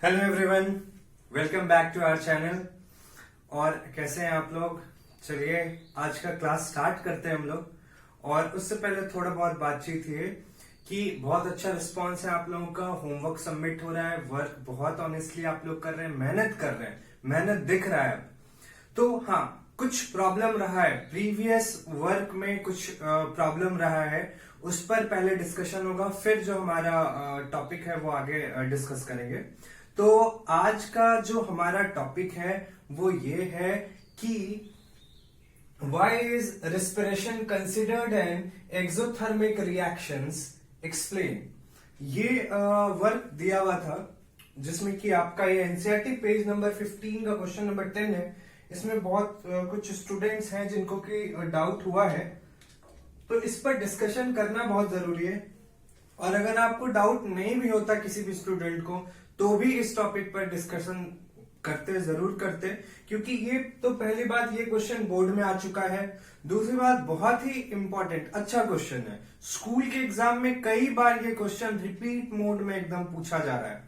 Hello everyone, welcome back to our channel. और कैसे हैं आप लोग? चलिए आज का क्लास स्टार्ट करते हैं हम लोग। और उससे पहले थोड़ा बहुत बातचीत ये कि बहुत अच्छा रिस्पांस है आप लोगों का। होमवर्क सबमिट हो रहा है, वर्क बहुत ऑनेस्टली आप लोग कर रहे हैं, मेहनत कर रहे हैं, मेहनत दिख रहा है। तो हाँ, कुछ प्रॉब्लम रहा है प्रीवियस वर्क में, कुछ प्रॉब्लम रहा है, उस पर पहले डिस्कशन होगा, फिर जो हमारा टॉपिक है वो आगे डिस्कस करेंगे। तो आज का जो हमारा टॉपिक है वो ये है कि why is respiration considered an exothermic reactions? Explain। ये वर्क दिया हुआ था जिसमें कि आपका ये एनसीईआरटी पेज नंबर 15 का क्वेश्चन नंबर 10 है। इसमें बहुत कुछ स्टूडेंट्स हैं जिनको कि डाउट हुआ है, तो इस पर डिस्कशन करना बहुत जरूरी है। और अगर आपको डाउट नहीं भी होता किसी भी स्टूडेंट को, तो भी इस टॉपिक पर डिस्कशन करते जरूर करते, क्योंकि ये तो पहली बात, ये क्वेश्चन बोर्ड में आ चुका है। दूसरी बात, बहुत ही इंपॉर्टेंट अच्छा क्वेश्चन है। स्कूल के एग्जाम में कई बार ये क्वेश्चन रिपीट मोड में एकदम पूछा जा रहा है।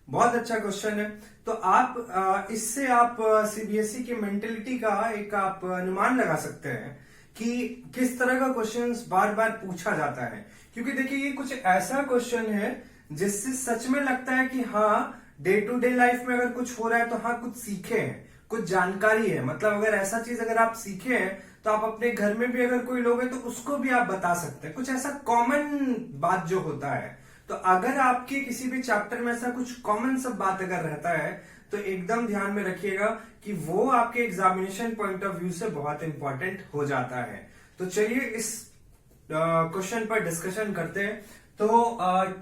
बहुत अच्छा क्वेश्चन है। तो आप इससे आप सीबीएसई की मेंटेलिटी का एक आप अनुमान लगा सकते हैं कि किस तरह का क्वेश्चंस बार बार पूछा जाता है। क्योंकि देखिए, ये कुछ ऐसा क्वेश्चन है जिससे सच में लगता है कि हाँ, डे टू डे लाइफ में अगर कुछ हो रहा है तो हाँ, कुछ सीखे हैं, कुछ जानकारी है। मतलब अगर ऐसा चीज अगर आप सीखे हैं तो आप अपने घर में भी अगर कोई लोग हैं तो उसको भी आप बता सकते हैं। कुछ ऐसा कॉमन बात जो होता है, तो अगर आपके किसी भी चैप्टर में ऐसा कुछ कॉमन सब बात अगर रहता है तो एकदम ध्यान में रखिएगा कि वो आपके एग्जामिनेशन पॉइंट ऑफ व्यू से बहुत इंपॉर्टेंट हो जाता है। तो चलिए इस क्वेश्चन पर डिस्कशन करते हैं। तो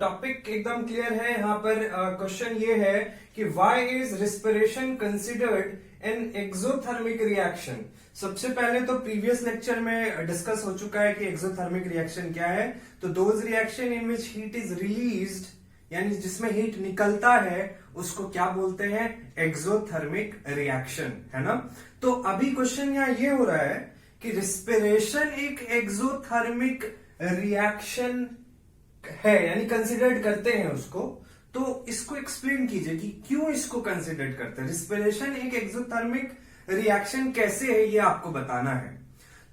टॉपिक एकदम क्लियर है। यहाँ पर क्वेश्चन ये है कि why is respiration considered an exothermic reaction. सबसे पहले तो प्रीवियस लेक्चर में डिस्कस हो चुका है कि एक्सोथर्मिक रिएक्शन क्या है। तो those reaction in which heat is released, यानी जिसमें हीट निकलता है, उसको क्या बोलते हैं? एक्सोथर्मिक रिएक्शन, है ना। तो अभी क्वेश्चन यहाँ ये हो रहा है कि रिस्पिरेशन एक एक्सोथर्मिक रिएक्शन है, यानी कंसिडर्ड करते हैं उसको। तो इसको एक्सप्लेन कीजिए कि क्यों इसको कंसिडर करते हैं। रिस्पिरेशन एक एक्सोथर्मिक रिएक्शन कैसे है, ये आपको बताना है।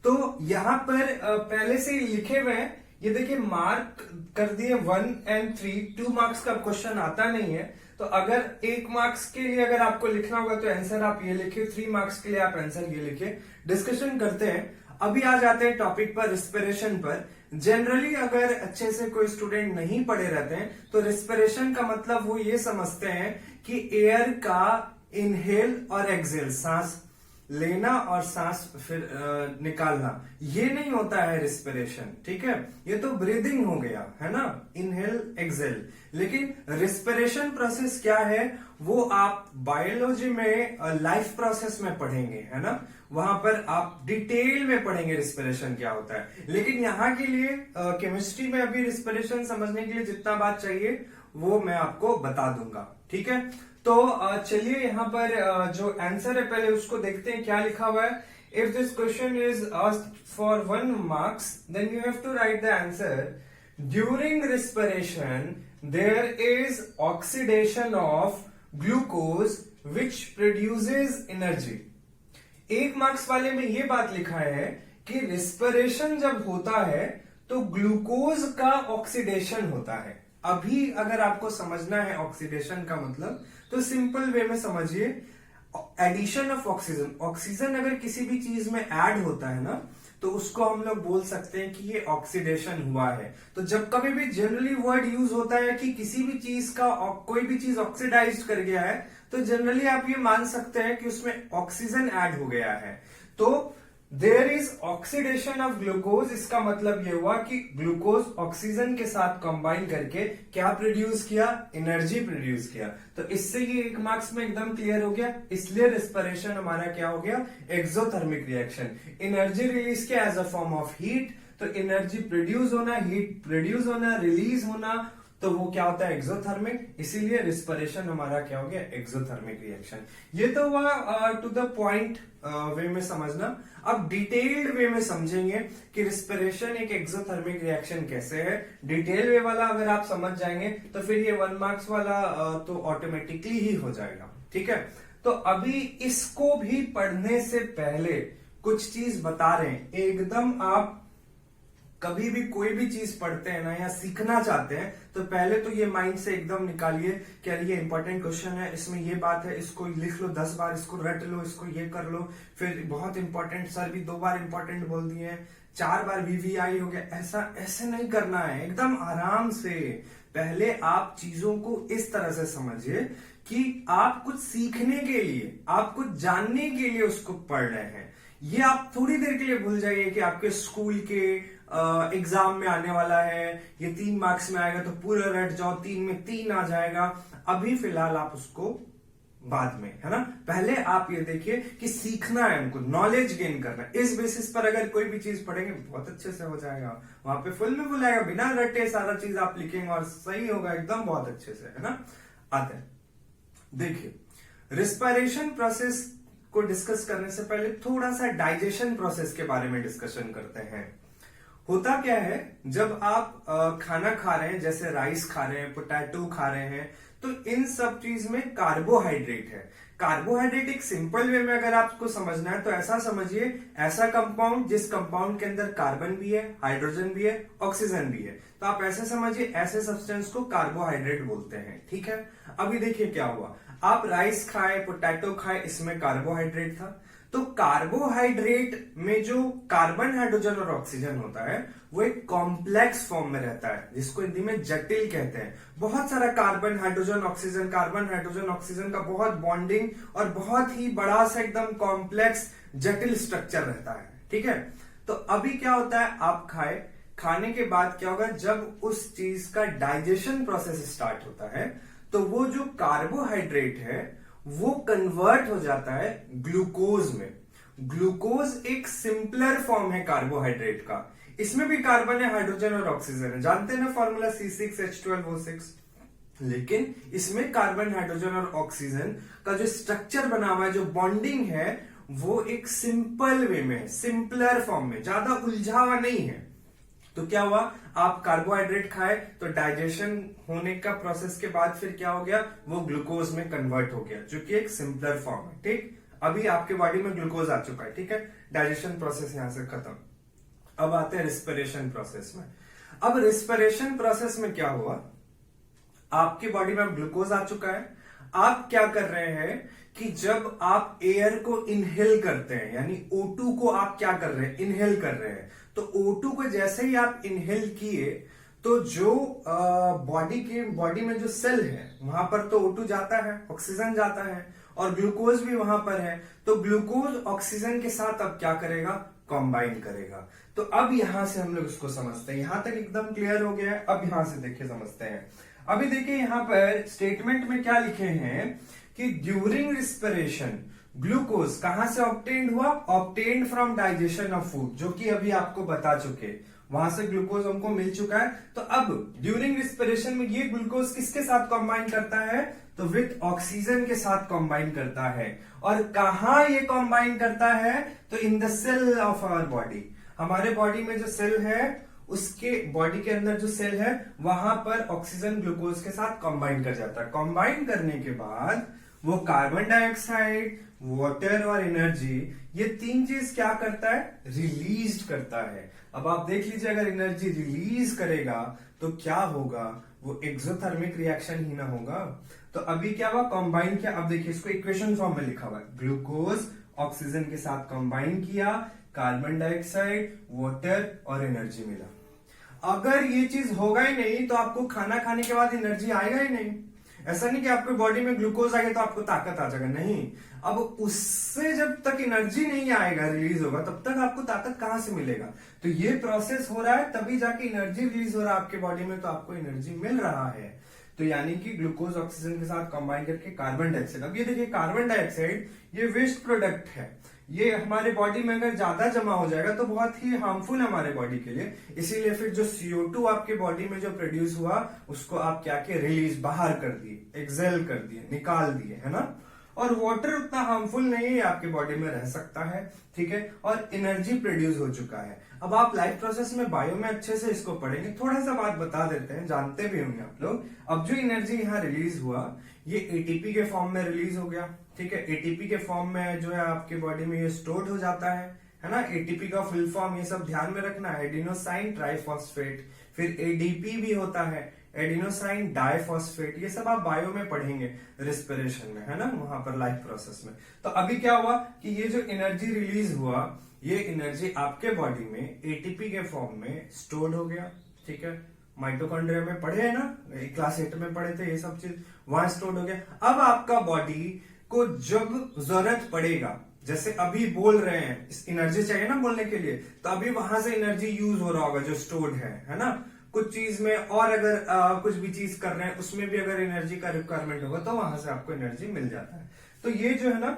तो यहां पर पहले से ही लिखे हुए हैं, ये देखिए मार्क कर दिए 1 और 3। 2 मार्क्स का क्वेश्चन आता नहीं है, तो अगर 1 मार्क्स के लिए अगर आपको लिखना होगा तो आंसर आप ये लिखिए, 3 मार्क्स के लिए आप आंसर ये लिखिए। डिस्कशन करते हैं। अभी आ जाते हैं टॉपिक पर, रिस्पिरेशन पर। जनरली अगर अच्छे से कोई स्टूडेंट नहीं पढ़े रहते हैं तो रिस्पिरेशन का मतलब वो ये समझते हैं कि एयर का इनहेल और एक्सहेल, सांस लेना और सांस फिर निकालना, ये नहीं होता है रिस्पिरेशन। ठीक है, ये तो ब्रीदिंग हो गया, है ना, इनहेल एक्सहेल। लेकिन रिस्पिरेशन प्रोसेस क्या है वो आप बायोलॉजी में लाइफ प्रोसेस में पढ़ेंगे, है ना। वहां पर आप डिटेल में पढ़ेंगे रिस्पिरेशन क्या होता है। लेकिन यहाँ के लिए केमिस्ट्री में अभी रिस्पिरेशन समझने के लिए जितना बात चाहिए वो मैं आपको बता दूंगा। ठीक है, तो चलिए यहाँ पर जो आंसर है पहले उसको देखते हैं क्या लिखा हुआ है। If this question is asked for 1 marks then you have to write the answer. During respiration there is oxidation of glucose which produces energy. 1 marks वाले में ये बात लिखा है कि रिस्पिरेशन जब होता है तो ग्लूकोज का ऑक्सीडेशन होता है। अभी अगर आपको समझना है ऑक्सीडेशन का मतलब, तो सिंपल वे में समझिए, एडिशन ऑफ ऑक्सीजन। ऑक्सीजन अगर किसी भी चीज में ऐड होता है ना, तो उसको हम लोग बोल सकते हैं कि ये ऑक्सीडेशन हुआ है। तो जब कभी भी जनरली वर्ड यूज होता है कि किसी भी चीज का कोई भी चीज ऑक्सीडाइज कर गया है, तो जनरली आप ये मान सकते हैं कि उसमें ऑक्सीजन ऐड हो गया है। तो there is oxidation of glucose, इसका मतलब ये हुआ कि ग्लूकोज ऑक्सीजन के साथ कंबाइन करके क्या प्रोड्यूस किया? एनर्जी प्रोड्यूस किया। तो इससे ये 1 मार्क्स में एकदम क्लियर हो गया। इसलिए रिस्पिरेशन हमारा क्या हो गया? Exothermic reaction. एनर्जी रिलीज किया as a form of heat, तो एनर्जी प्रोड्यूस होना, हीट प्रोड्यूस होना, रिलीज होना, तो वो क्या होता है एक्सोथर्मिक, इसीलिए रिस्पिरेशन हमारा क्या हो गया एक्सोथर्मिक रिएक्शन। ये तो हुआ टू द पॉइंट वे में समझना। अब डिटेल्ड वे में समझेंगे कि रिस्पिरेशन एक एक्सोथर्मिक रिएक्शन कैसे है। डिटेल वे वाला अगर आप समझ जाएंगे तो फिर ये 1 मार्क्स वाला तो ऑटोमेटिकली ही हो जाएगा, ठीक है। तो अभी इसको भी पढ़ने से पहले कुछ चीज बता रहे हैं, एकदम आप कभी भी कोई भी चीज पढ़ते हैं ना या सीखना चाहते हैं तो पहले तो ये माइंड से एकदम निकालिए कि यार ये इंपॉर्टेंट क्वेश्चन है, इसमें ये बात है, इसको लिख लो 10 बार, इसको रट लो, इसको ये कर लो, फिर बहुत इंपॉर्टेंट, सर भी 2 बार इंपॉर्टेंट बोल दिए हैं, 4 बार वीवीआई हो गया, ऐसा ऐसे नहीं करना है। एकदम आराम से पहले आप चीजों को इस तरह से समझिए कि आप कुछ सीखने के लिए, आप कुछ जानने के लिए उसको पढ़ रहे हैं। ये आप थोड़ी देर के लिए भूल जाइए कि आपके स्कूल के एग्जाम में आने वाला है, ये 3 मार्क्स में आएगा तो पूरा रट जाओ, 3 में 3 आ जाएगा। अभी फिलहाल आप उसको बाद में, है ना, पहले आप ये देखिए कि सीखना है, हमको नॉलेज गेन करना है। इस बेसिस पर अगर कोई भी चीज पढ़ेंगे बहुत अच्छे से हो जाएगा, वहां पे फुल में फुल आएगा, बिना रटे सारा चीज आप लिखेंगे और सही होगा एकदम बहुत अच्छे से, है ना। आते हैं, देखिए रिस्पिरेशन प्रोसेस को डिस्कस करने से पहले थोड़ा सा डाइजेशन प्रोसेस के बारे में डिस्कशन करते हैं। होता क्या है, जब आप खाना खा रहे हैं, जैसे राइस खा रहे हैं, पोटैटो खा रहे हैं, तो इन सब चीज में कार्बोहाइड्रेट है। कार्बोहाइड्रेट एक सिंपल वे में अगर आपको समझना है तो ऐसा समझिए, ऐसा कंपाउंड जिस कंपाउंड के अंदर कार्बन भी है, हाइड्रोजन भी है, ऑक्सीजन भी है, तो आप ऐसे समझिए, ऐसे सब्सटेंस को कार्बोहाइड्रेट बोलते हैं, ठीक है। अभी देखिए क्या हुआ, आप राइस खाए, पोटैटो खाए, इसमें कार्बोहाइड्रेट था, तो कार्बोहाइड्रेट में जो कार्बन, हाइड्रोजन और ऑक्सीजन होता है वो एक कॉम्प्लेक्स फॉर्म में रहता है, जिसको हिंदी में जटिल कहते हैं। बहुत सारा carbon, hydrogen, oxygen, carbon, hydrogen, oxygen का बहुत बॉन्डिंग और बहुत ही बड़ा सा एकदम कॉम्प्लेक्स जटिल स्ट्रक्चर रहता है, ठीक है। तो अभी क्या होता है, आप खाए, खाने के बाद क्या होगा, जब उस चीज का डाइजेशन प्रोसेस स्टार्ट होता है तो वो जो कार्बोहाइड्रेट है वो कन्वर्ट हो जाता है ग्लूकोज में। ग्लूकोज एक सिंपलर फॉर्म है कार्बोहाइड्रेट का, इसमें भी कार्बन है, हाइड्रोजन और ऑक्सीजन है, जानते हैं ना फॉर्मूला C6H12O6। लेकिन इसमें कार्बन, हाइड्रोजन और ऑक्सीजन का जो स्ट्रक्चर बना हुआ है, जो बॉन्डिंग है, वो एक सिंपल वे में है, सिंपलर फॉर्म में, ज्यादा उलझा हुआ नहीं है। तो क्या हुआ, आप कार्बोहाइड्रेट खाए तो डाइजेशन होने का प्रोसेस के बाद फिर क्या हो गया, वो ग्लूकोज में कन्वर्ट हो गया, जो कि एक सिंपलर फॉर्म है, ठीक। अभी आपके बॉडी में ग्लूकोज आ चुका है, ठीक है, डाइजेशन प्रोसेस यहां से खत्म। अब आते हैं रिस्पिरेशन प्रोसेस में। अब रिस्पिरेशन प्रोसेस में क्या हुआ, आपकी बॉडी में ग्लूकोज आ चुका है, आप क्या कर रहे हैं कि जब आप एयर को इनहेल करते हैं, यानी O2 को आप क्या कर रहे हैं, इनहेल कर रहे हैं, तो O2 को जैसे ही आप इनहेल किए तो जो बॉडी में जो सेल है वहां पर तो O2 जाता है, ऑक्सीजन जाता है और ग्लूकोज भी वहां पर है, तो ग्लूकोज ऑक्सीजन के साथ अब क्या करेगा, कंबाइन करेगा। तो अब यहां से हम लोग इसको समझते हैं, यहां तक एकदम क्लियर हो गया है। अब यहां से देखिए समझते हैं। अभी देखिए यहां पर स्टेटमेंट में क्या लिखे हैं कि ड्यूरिंग रिस्पिरेशन ग्लूकोज कहां से ऑब्टेन्ड हुआ, obtained from digestion of food, जो कि अभी आपको बता चुके, वहां से ग्लूकोज हमको मिल चुका है। तो अब ड्यूरिंग रिस्पिरेशन में ये ग्लूकोज किसके साथ कंबाइन करता है, तो विथ ऑक्सीजन के साथ कंबाइन करता है। और कहां ये कंबाइन करता है, तो in the cell of our body, हमारे बॉडी में जो सेल है, उसके बॉडी के अंदर जो सेल है वहां पर ऑक्सीजन ग्लूकोज के साथ कंबाइन कर जाता है। कंबाइन करने के बाद वो कार्बन डाइऑक्साइड, वाटर और एनर्जी, ये 3 चीज क्या करता है, रिलीज करता है। अब आप देख लीजिए, अगर एनर्जी रिलीज करेगा तो क्या होगा, वो एक्सोथर्मिक रिएक्शन ही ना होगा। तो अभी क्या हुआ, कंबाइन किया। अब देखिए इसको इक्वेशन फॉर्म में लिखा हुआ है, ग्लूकोज ऑक्सीजन के साथ कंबाइन किया, कार्बन डाइऑक्साइड, वाटर और एनर्जी मिला। अगर ये चीज होगा ही नहीं तो आपको खाना खाने के बाद एनर्जी आएगा ही नहीं। ऐसा नहीं कि आपकी बॉडी में ग्लूकोज आ गया तो आपको ताकत आ जाएगा, नहीं। अब उससे जब तक एनर्जी नहीं आएगा, रिलीज होगा, तब तक आपको ताकत कहां से मिलेगा। तो ये प्रोसेस हो रहा है, तभी जाके एनर्जी रिलीज हो रहा है आपके बॉडी में, तो आपको एनर्जी मिल रहा है। तो यानी कि ग्लूकोज ऑक्सीजन के साथ कंबाइन करके कार्बन डाइऑक्साइड। अब ये देखिए कार्बन डाइऑक्साइड ये वेस्ट प्रोडक्ट है, ये हमारे बॉडी में अगर ज्यादा जमा हो जाएगा तो बहुत ही हार्मफुल है हमारे बॉडी के लिए। इसीलिए फिर जो CO2 आपके बॉडी में जो प्रोड्यूस हुआ उसको आप क्या किए, रिलीज बाहर कर दिए, एक्सेल कर दिए, निकाल दिए, है ना। और वाटर उतना हार्मफुल नहीं है, आपके बॉडी में रह सकता है, ठीक है। और एनर्जी प्रोड्यूस हो चुका है। अब आप लाइफ प्रोसेस में बायो में अच्छे से इसको पढ़ेंगे। थोड़ा सा बात बता देते हैं, जानते भी होंगे आप लोग। अब जो एनर्जी यहाँ रिलीज हुआ ये एटीपी के फॉर्म में रिलीज हो गया, ठीक है। एटीपी के फॉर्म में जो है आपके बॉडी में ये स्टोर्ड हो जाता है ना। एटीपी का फुल फॉर्म ये सब ध्यान में रखना है, एडिनोसाइन ट्राइफॉस्फेट। फिर एडीपी भी होता है, एडिनोसाइन डाइफॉस्फेट। ये सब आप बायो में पढ़ेंगे रिस्पिरेशन में, है ना, वहां पर लाइफ प्रोसेस में। तो अभी क्या हुआ कि ये जो एनर्जी रिलीज हुआ ये एनर्जी आपके बॉडी में एटीपी के फॉर्म में स्टोर्ड हो गया, ठीक है। माइटोकॉन्ड्रिया में पढ़े है ना, क्लास 8 में पढ़े थे ये सब चीज, वहां स्टोर्ड हो गया। अब आपका बॉडी को जब जरूरत पड़ेगा, जैसे अभी बोल रहे हैं, इस एनर्जी चाहिए ना बोलने के लिए, तो अभी वहां से एनर्जी यूज हो रहा होगा जो स्टोर्ड है ना। कुछ चीज में और अगर कुछ भी चीज कर रहे हैं उसमें भी अगर एनर्जी का रिक्वायरमेंट होगा तो वहां से आपको एनर्जी मिल जाता है। तो ये जो है ना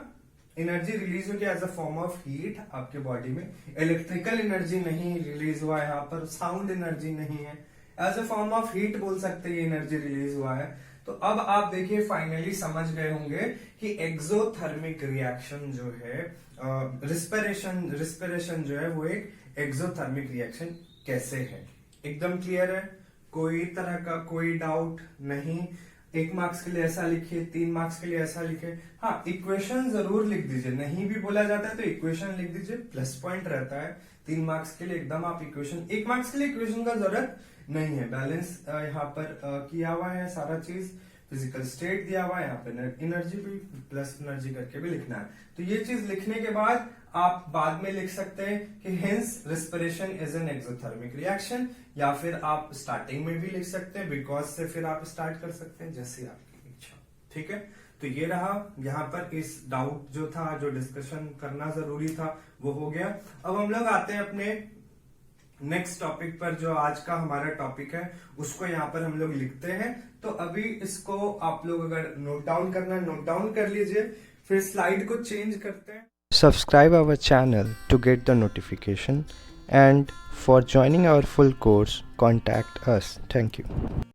एनर्जी रिलीज हो गया as a form of heat आपके बॉडी में। इलेक्ट्रिकल एनर्जी नहीं रिलीज हुआ है यहाँ पर, साउंड एनर्जी नहीं है, as a form of heat बोल सकते हैं ये एनर्जी रिलीज हुआ है। तो अब आप देखिए फाइनली समझ गए होंगे कि एक्सोथर्मिक रिएक्शन जो है, रिस्पिरेशन जो है वो एक एक्सोथर्मिक रिएक्शन कैसे है, एकदम क्लियर है, कोई तरह का कोई डाउट नहीं। 1 मार्क्स के लिए ऐसा लिखिए, 3 मार्क्स के लिए ऐसा लिखे। हाँ, इक्वेशन जरूर लिख दीजिए, नहीं भी बोला जाता है तो इक्वेशन लिख दीजिए, प्लस पॉइंट रहता है। 3 मार्क्स के लिए एकदम आप इक्वेशन, 1 मार्क्स के लिए इक्वेशन का जरूरत नहीं है। बैलेंस यहाँ पर किया हुआ है सारा चीज, फिजिकल स्टेट दिया हुआ है, यहाँ पे एनर्जी भी प्लस एनर्जी करके भी लिखना है। तो ये चीज लिखने के बाद आप बाद में लिख सकते हैं कि hence respiration is an exothermic reaction, या फिर आप स्टार्टिंग में भी लिख सकते हैं बिकॉज से फिर आप स्टार्ट कर सकते हैं, जैसे आपकी इच्छा, ठीक है। तो ये रहा यहाँ पर इस डाउट जो था, जो डिस्कशन करना जरूरी था वो हो गया। अब हम लोग आते हैं अपने नेक्स्ट टॉपिक पर, जो आज का हमारा टॉपिक है उसको यहाँ पर हम लोग लिखते हैं। तो अभी इसको आप लोग अगर नोट डाउन करना है नोट डाउन कर लीजिए, फिर स्लाइड को चेंज करते हैं। Subscribe our channel to get the notification, and for joining our full course contact us. Thank you.